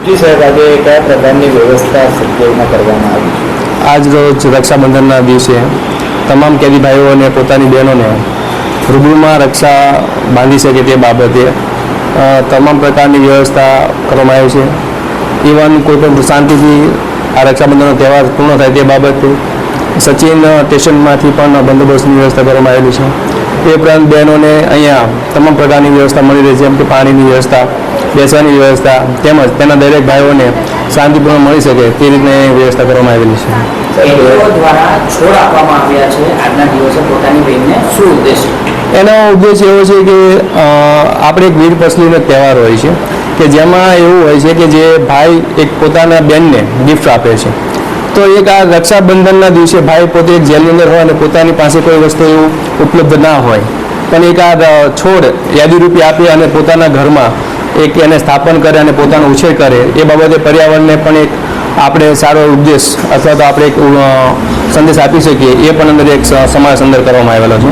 જી સાહેબ, આજે કયા પ્રકારની વ્યવસ્થા સત્યાવીમાં કરવામાં આવી છે? આજ રોજ રક્ષાબંધનના દિવસે તમામ કેદી ભાઈઓ અને પોતાની બહેનોને રૂબરૂમાં રક્ષા બાંધી શકે તે બાબતે તમામ પ્રકારની વ્યવસ્થા કરવામાં આવી છે. ઇવન કોઈપણ શાંતિથી આ રક્ષાબંધનનો તહેવાર પૂર્ણ થાય તે બાબતે સચિન સ્ટેશનમાંથી પણ બંદોબસ્તની વ્યવસ્થા કરવામાં આવેલી છે. એ ઉપરાંત બહેનોને અહીંયા તમામ પ્રકારની વ્યવસ્થા મળી રહી છે, જેમ કે પાણીની વ્યવસ્થા, બેસવાની વ્યવસ્થા તેમજ તેના દરેક ભાઈઓને શાંતિપૂર્ણ મળી શકે તે રીતની વ્યવસ્થા કરવામાં આવેલી છે. તેઓ દ્વારા છોડ આપવામાં આવ્યા છે આજના દિવસે પોતાની બહેનને, શું ઉદ્દેશ? એનો ઉદ્દેશ એવો છે કે આપણે એક વીર પસલીનો તહેવાર હોય છે કે જેમાં એવું હોય છે કે જે ભાઈ એક પોતાના બહેનને ગિફ્ટ આપે છે. તો એક આ રક્ષાબંધનના દિવસે ભાઈ પોતે એક જેલની અંદર હોય અને પોતાની પાસે કોઈ વસ્તુ એવું ઉપલબ્ધ ના હોય, પણ એક આ છોડ યાદીરૂપી આપે અને પોતાના ઘરમાં એક એને સ્થાપન કરે અને પોતાનો ઉછેર કરે, એ બાબતે પર્યાવરણને પણ એક આપણે સારો ઉદ્દેશ અથવા તો આપણે એક સંદેશ આપી શકીએ, એ પણ અંદર એક સમાજ અંદર કરવામાં આવેલો છે.